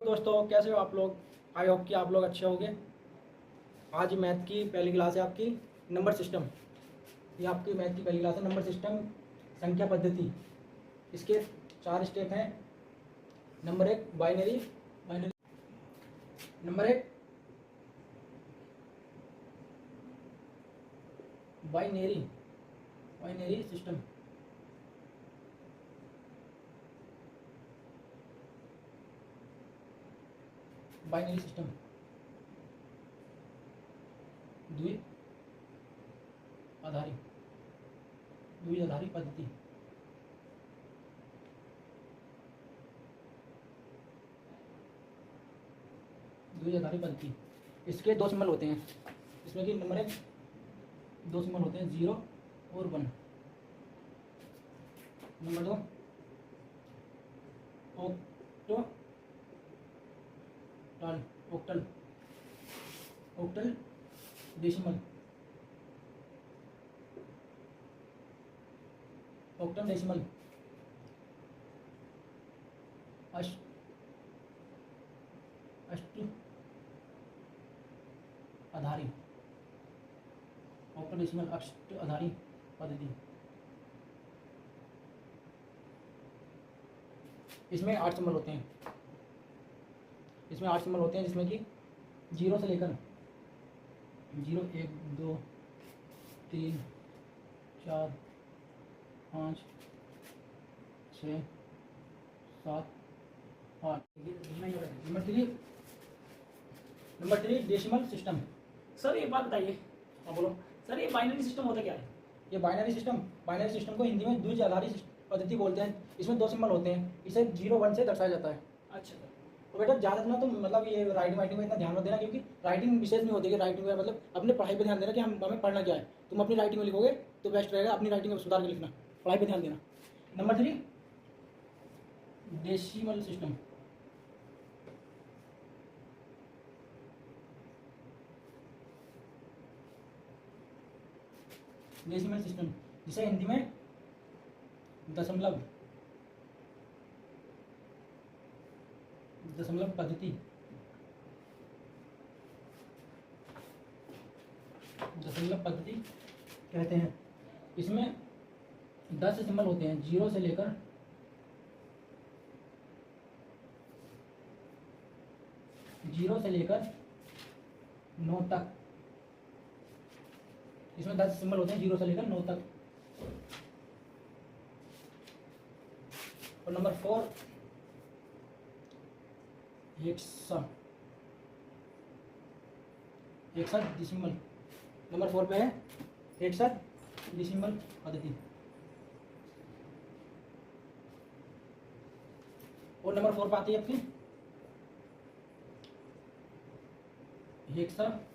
दोस्तों, कैसे हो आप लोग। आई होप कि आप लोग अच्छे होंगे। आज मैथ की पहली क्लास है आपकी, नंबर सिस्टम। ये आपकी मैथ की पहली क्लास है, नंबर सिस्टम संख्या पद्धति। इसके 4 स्टेप हैं। Number 1 binary. Binary number 1 binary binary system. Binary system द्विआधारी द्विआधारी पद्धति। द्विआधारी पद्धति। इसके 2 सिंबल होते हैं। इसमें कि नंबर 1 2 सिंबल होते हैं, 0 और 1। Number 2 octal octal octal decimal. Octal decimal अष्ट आधारी। ऑक्टल डेसिमल अष्ट आधारी पद्धति। इसमें 8 सिंबल होते हैं। जिसमें कि 0 से लेकर 0 1 2 3 4 5 6 7 8। Number 3 decimal system. सर एक बात बताइए। हाँ बोलो। सर ये बाइनरी सिस्टम होता क्या है? ये बाइनरी सिस्टम को हिंदी में द्विआधारी पद्धति बोलते हैं। इसमें 2 सिंबल होते हैं। इसे 0 1 से दर्शाया जाता है। अच्छा सर। तो बेटा ज़्यादा ना तुम मतलब ये राइटिंग में इतना ध्यान मत देना, क्योंकि राइटिंग विशेष नहीं होती है। राइटिंग में मतलब अपने पढ़ाई पे ध्यान देना कि हमें पढ़ना क्या है। तुम अपनी राइटिंग में लिखोगे तो बेस्ट रहेगा। अपनी राइटिंग में सुधार के लिखना, पढ़ाई पे ध्यान देना। Number 3 decimal system. Decimal system जिसे हिंदी में दशमलव पद्धति कहते हैं। इसमें 10 सिंबल होते हैं, 0 से लेकर 9 तक। इसमें 10 सिंबल होते हैं 0 से लेकर 9 तक। और नंबर 4 हेक्साडेसिमल। नंबर 4 पे है हेक्साडेसिमल पद्धति। और नंबर 4 पे आती है आपकी hexadecimal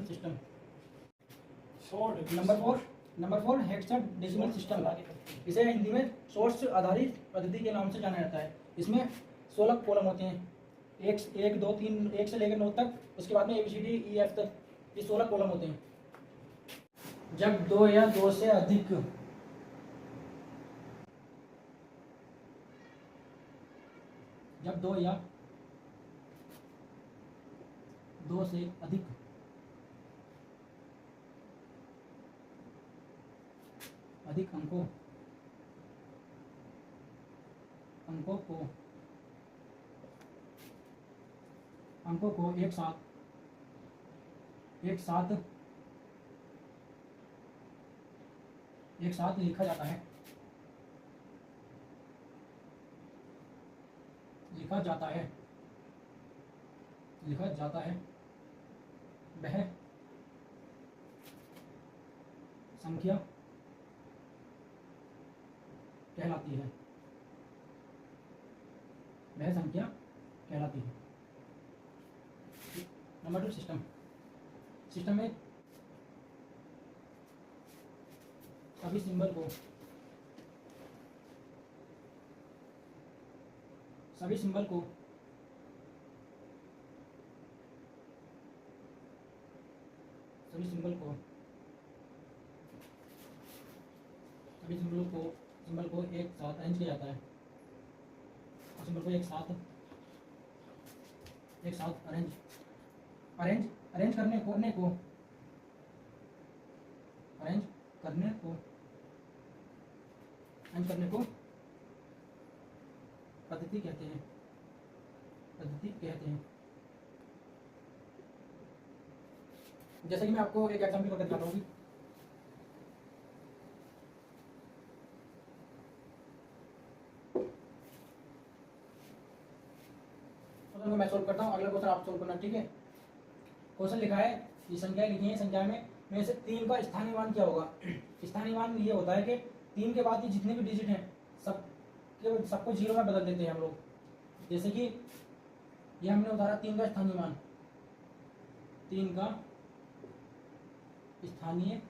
system. Number 4 hexadecimal system. इसे हिंदी में सोर्स आधारित पद्धति के नाम से जाना जाता है। इसमें 16 कॉलम होते हैं, 1 2 3 1 से लेकर 9 तक। उसके बाद में ABCDEF तक, ये 16 कॉलम होते हैं। जब 2 या 2 से अधिक अधिक अंकों को एक साथ लिखा जाता है वह संख्या कहलाती है। नंबर 2 सिस्टम में सभी सिंबल को सभी सिंबल को सिंबल को एक साथ अरेंज किया जाता है, और सिंबल को एक साथ अरेंज अरेंज अरेंज करने को पद्धति कहते हैं। जैसे कि मैं आपको एक एग्जांपल करके दिखाता हूँ। क्वेश्चन को मैं सोल्व करता हूँ, अगला क्वेश्चन आप सोल्व करना, ठीक है। क्वेश्चन लिखा है, ये संख्या लिखी है, संख्या में से 3 का स्थानीय मान क्या होगा। स्थानीय मान ये होता है कि 3 के बाद ये जितने भी डिजिट हैं सबको 0 में बदल देते हैं हम लोग। जैसे कि ये हमने उतारा 3 का स्थानीय मान, 3 का स्थानीय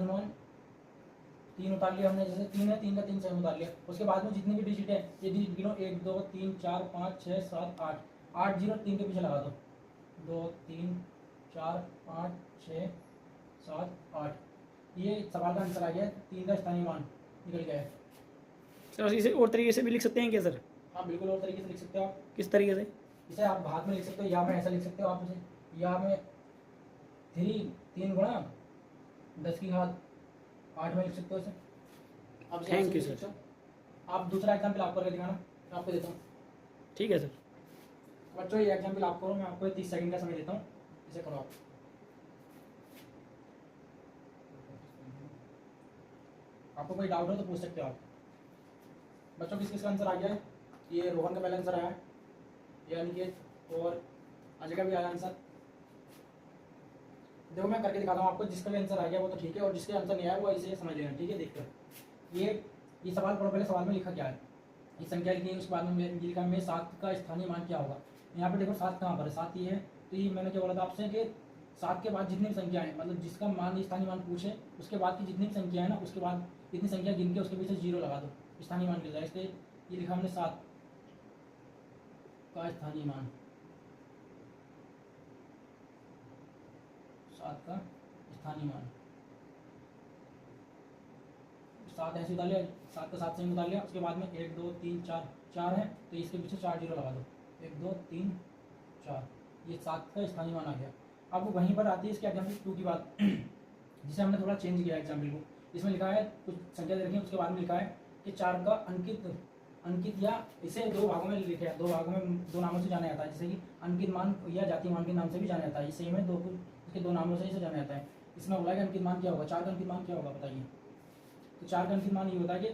मान 3 उतार लिया हमने। जैसे 3 है, 3 का 3 सेम उतार लिया। उसके बाद में जितने भी डिजिट है ये डिजिट गिनो, 1 2 3 4 5 6 7 8 8 0 3 के पीछे लगा दो, 2 3 4 5 6 7 8। ये सवाल का आंसर आ गया, 3 का स्थानीय मान निकल गया है। सर इसे और तरीके से भी लिख सकते हैं क्या सर? हाँ बिल्कुल, और तरीके से लिख सकते हो आप। किस तरीके से? इसे आप भाग में लिख सकते हो, या में ऐसा लिख सकते हो आप इसे, या में 3 गुणा 10 की घात 8 में लिख सकते हो इसे। आप इसे थैंक ऐसे यू लिख सर। सकते हो। आप दूसरा एग्जाम्पल आप करके दिखाना, मैं आपको देता हूँ। ठीक है सर। बच्चों ये एग्जाम्पल आप करो, मैं आपको 30 सेकंड का समय देता हूँ, इसे करो आप। आपको कोई डाउट हो तो पूछ सकते हो आप। बच्चों किस का आंसर आ गया है? ये रोहन का पहला आंसर आया है, ये अनिकेत और अजय का भी आया आंसर। देखो मैं करके दिखाता हूँ आपको, जिसका भी आंसर आ गया वो तो ठीक है, और जिसके आंसर नहीं आया वो इसे समझ लेना, ठीक है। देखकर ये सवाल पढ़ो, पहले सवाल में लिखा क्या है। ये संख्या लिखी है, उसके बाद में लिखा में 7 का स्थानीय मान क्या होगा। यहाँ पे देखो 7 कहाँ पर है, 7 ये है। तो ये मैंने क्या बोला था आपसे कि 7 के बाद जितनी भी संख्या है, मतलब जिसका मान स्थानीय मान पूछे उसके बाद की जितनी भी संख्या है ना, उसके बाद इतनी संख्या गिन के उसके पीछे 0 लगा दो, स्थानीय मान मिल जाए। इसलिए ये लिखा हमने 7 का स्थानीय मान, 7 का स्थानीय मान 7 ऐसे उतार लिया, 7 का 7 से उतार लिया। उसके बाद में 1 2 3 4 है, तो इसके पीछे 4 0 लगा दो, 1 2 3 4, ये 7 का स्थानीय मान आ गया। अब वहीं पर आती है इसके एग्जाम्पल 2 की बात, जिसे हमने थोड़ा चेंज किया एग्जाम्पल को। इसमें लिखा है कुछ संख्या दे रखी है, उसके बाद में लिखा है कि 4 का अंकित या इसे 2 भागों में लिखे हैं, 2 भागों में 2 नामों से जाना जाता है, जैसे कि अंकित मान या जाति मान के नाम से भी जाना जाता है। इसे में इसके 2 नामों से इसे जाना जाता है। इसमें बोला कि अंकित मान क्या होगा, 4 का अंकित मान क्या होगा बताइए। तो 4 का अंकित मान ये होता है कि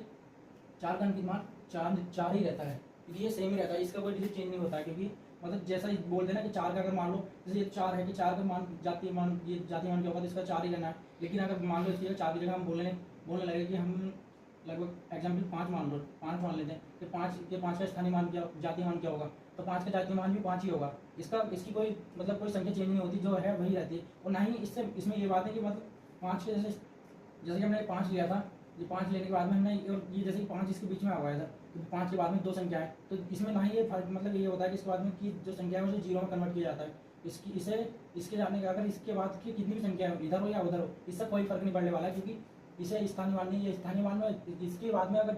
4 का अंकित मान 4 ही रहता है, क्योंकि ये सेम ही रहता है, इसका कोई डिजिट चेंज नहीं होता है। क्योंकि मतलब जैसा ही बोल देना कि 4 का अगर मान लो, जैसे ये 4 है कि 4 का मान जाति मान क्या होगा, तो इसका 4 ही रहना है। लेकिन अगर मान लो इसकी 4 की जगह हम बोलने लगे कि हम लगभग एग्जाम्पल 5 मान लेते हैं कि 5 का स्थानीय मान क्या, जाति मान क्या होगा, तो 5 का जाति मान भी 5 ही होगा। इसकी कोई मतलब कोई संख्या चेंज नहीं होती, जो है वही रहती है। और ना ही इसमें ये बात है कि मतलब 5 के जैसे कि हमने 5 लिया था, ये 5 लेने के बाद में हमने ये जैसे कि 5 इसके बीच में आ गया था, तो 5 के बाद में 2 संख्या है, तो इसमें ना ही ये फर्क मतलब ये होता है कि इसके बाद में कि जो संख्या है उसे 0 में कन्वर्ट किया जाता है। इसके जाने का अगर इसके बाद की कितनी भी संख्या हो, इधर हो या उधर हो, इससे कोई फर्क नहीं पड़ने वाला है, क्योंकि इसे स्थानीय मान नहीं, ये स्थानीय मान में इसके बाद में अगर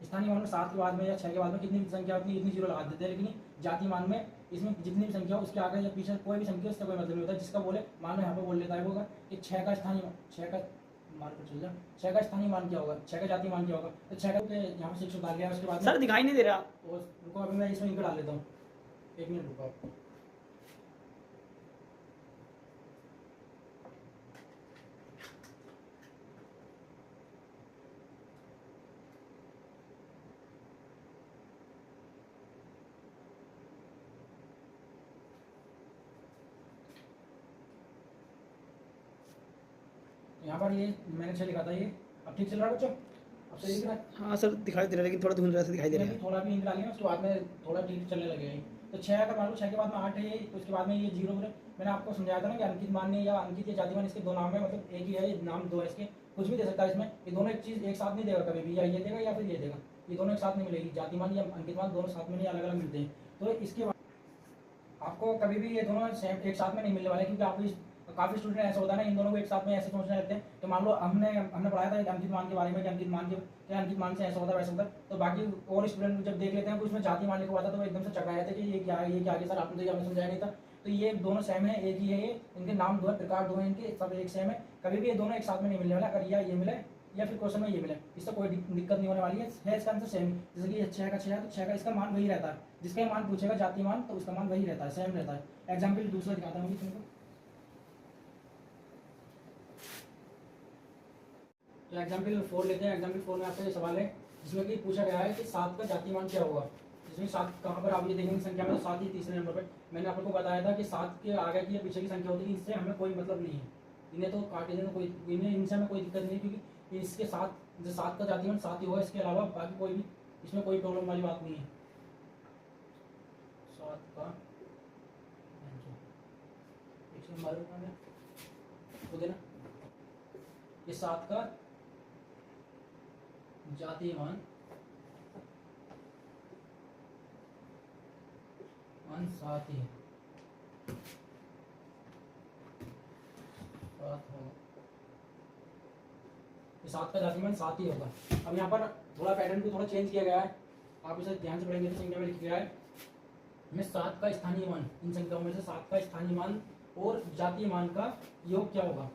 स्थानीय मान में 7 के बाद में या 6 के बाद में कितनी भी संख्या होती है इतनी 0 लगा देते हैं। लेकिन जाति मान में इसमें जितनी भी संख्या हो उसके आगे या पीछे कोई भी संख्या इसका कोई मतलब नहीं होता। जिसका बोले मान लो यहाँ पे बोल लेता है होगा कि 6 का स्थानीय मान पर चल जा, 6 का स्थानीय मान क्या होगा, 6 का जाति मान क्या होगा, तो 6 का यहाँ पे 6 डाल लिया। उसके बाद सर दिखाई नहीं दे रहा। रुको अभी मैं इसमें इनको डाल लेता हूँ, 1 मिनट रुको। यहाँ पर ये मैंने 6 लिखा था, ये अब ठीक चल रहा है बच्चों, अब सही दिख रहा है। हाँ सर दिखाई दे रहा है, लेकिन थोड़ा धुंधला से दिखाई दे रहा है। थोड़ा भी इंक डालिए, उसके बाद में थोड़ा ठीक चलने लगेगा। तो 6 का मान लो, 6 के बाद में 8 है, तो उसके बाद में ये 0 मैंने आपको समझाया था ना कि अंकित मान या अंकित या जाति मान इसके 2 नाम है, मतलब एक ही है, नाम 2 है इसके, कुछ भी दे सकता है इसमें। ये दोनों एक चीज़ एक साथ नहीं देगा कभी भी, या ये देगा या फिर ये देगा, ये दोनों एक साथ नहीं मिलेगी, जातिमान या अंकितमान दोनों साथ में नहीं, अलग अलग मिलते हैं। तो इसके बाद आपको कभी भी ये दोनों सेम एक साथ में नहीं मिलने वाले, क्योंकि आप काफ़ी स्टूडेंट ऐसा होता है ना, इन दोनों को एक साथ में ऐसे सोचने लगते हैं। तो मान लो हमने पढ़ाया था अंकित मान के बारे में कि अंकित मान के क्या अंकित मान से ऐसा होता है वैसा होता है, तो बाकी और स्टूडेंट जब देख लेते हैं तो उसमें जाति मान लिखा हुआ था तो वो एकदम से चकरा जाते हैं कि ये क्या है, ये क्या है सर, आपने तो हमें समझाया नहीं था। तो ये दोनों सेम है, एक ही है, ये इनके नाम दो है, प्रकार दो है, इनके सब एक सेम है। कभी भी ये दोनों एक साथ में नहीं मिलने वाला, अगर ये मिले या फिर क्वेश्चन में ये मिले, इससे कोई दिक्कत नहीं होने वाली है। इसका आंसर सेम, जैसे कि 6 का 6 है तो 6 का इसका मान वही रहता है, जिसका मान पूछेगा जाति मान तो उसका मान वही रहता है, सेम रहता है। एग्जाम्पल दूसरा दिखाता हूँ तुमको। तो एग्जाम्पल 4 लेते हैं। एग्जाम्पल 4 में आपसे ये सवाल है जिसमें कि पूछा गया है कि 7 का जातिमान क्या होगा। जिसमें 7 कहाँ पर आप ये देखेंगे संख्या में, तो 7 ही तीसरे नंबर पर। मैंने आपको बताया था कि 7 के आगे की या पीछे की संख्या होती है, इससे हमें कोई मतलब नहीं है, इन्हें तो काटे देना, कोई इन्हें इनसे हमें कोई दिक्कत नहीं है, क्योंकि इसके साथ जो 7 का जातिमान 7 ही होगा, इसके अलावा बाकी कोई भी इसमें कोई प्रॉब्लम वाली बात नहीं है। 7 का देना, ये 7 का जातिमान 7 ही है, 7 होगा, ये 7 का जातिमान 7 ही होगा। अब यहाँ पर थोड़ा पैटर्न को थोड़ा चेंज किया गया है, आप इसे ध्यान से पढ़ेंगे तो संख्या में लिखा गया है में 7 का स्थानीय मान, इन संख्याओं में से 7 का स्थानीय मान और जातीय मान का योग क्या होगा।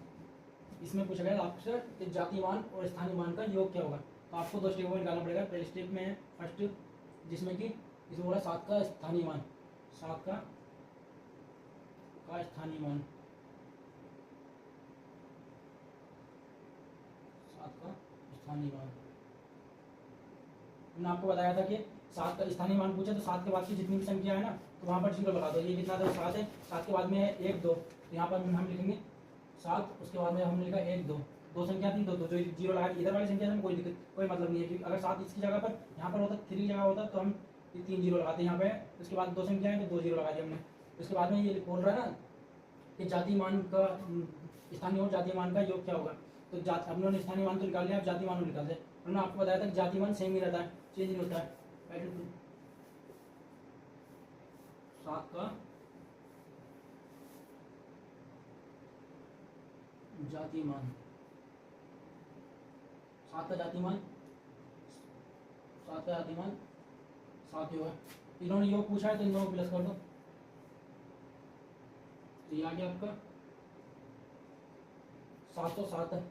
इसमें पूछा गया आपसे कि जातीय मान और स्थानीय मान का योग क्या होगा। तो आपको 2 स्टेप में निकालना पड़ेगा। पहले स्टेप में है फर्स्ट, जिसमें कि इसमें बोला 7 का स्थानीय मान, 7 का स्थानीय मान, 7 का स्थानीय मान। मैंने आपको बताया था कि 7 का स्थानीय मान पूछा तो 7 के बाद की जितनी भी संख्या है ना, तो वहाँ पर 0 लगा दो। ये कितना था, 7 है, 7 के बाद में है 1 2, तो यहाँ पर हम लिखेंगे 7, उसके बाद में हमने लिखा 1 2, 2 संख्या थी, 2 2 जो 0 लगा, इधर वाली संख्या में कोई दिक्कत कोई मतलब नहीं है, क्योंकि अगर 7 इसकी जगह पर यहाँ पर होता 3 की जगह होता तो हम 3 0 लगाते यहाँ पे। उसके बाद 2 संख्या है तो 2 0 लगा दिया हमने। उसके बाद में ये बोल रहा है ना कि जातीय मान का स्थानीय और जातीय मान का योग क्या होगा। तो हम लोगों ने स्थानीय मान तो निकाल लिया, अब जातीय मान निकाल दिया। उन्होंने आपको बताया था कि जातीय मान सेम ही रहता है, चेंज नहीं होता है। 7 का जातीय मान, 7 का जातीय मान, 7 का जातीय मान 7 ही होगा। इन्होंने योग पूछा है तो इन दोनों प्लस कर दो, तो ये आ गया आपका 707।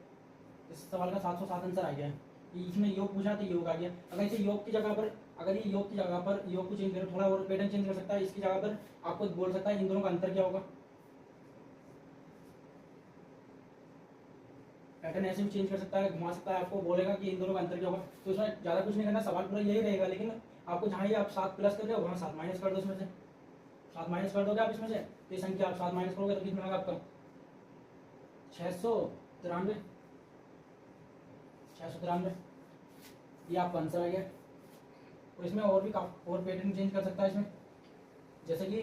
इस सवाल का 707 आंसर आ गया है। इसमें योग पूछा तो योग आ गया। अगर इसे योग की जगह पर, अगर ये योग की जगह पर योग को चेंज करो, थोड़ा और पैटर्न चेंज कर सकता है, इसकी जगह पर आपको बोल सकता है इन दोनों का अंतर क्या होगा। पैटर्न ऐसे भी चेंज कर सकता है, घुमा सकता है, आपको बोलेगा कि इन दोनों का अंतर क्या होगा। तो इसमें ज़्यादा कुछ नहीं करना, सवाल पूरा यही रहेगा, लेकिन आपको जहाँ ये आप 7 प्लस कर रहे हो वहाँ 7 माइनस कर दो, इसमें से 7 माइनस कर दोगे आप इसमें से, तो ये संख्या आप 7 माइनस करोगे तो कितना होगा आपका 693, 693, ये आपका आंसर आ गया। और इसमें और भी और पैटर्न चेंज कर सकता है इसमें, जैसे कि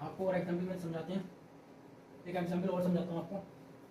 आपको और एग्जाम्पल में समझाते हैं, एक एग्जाम्पल और समझाता हूँ आपको।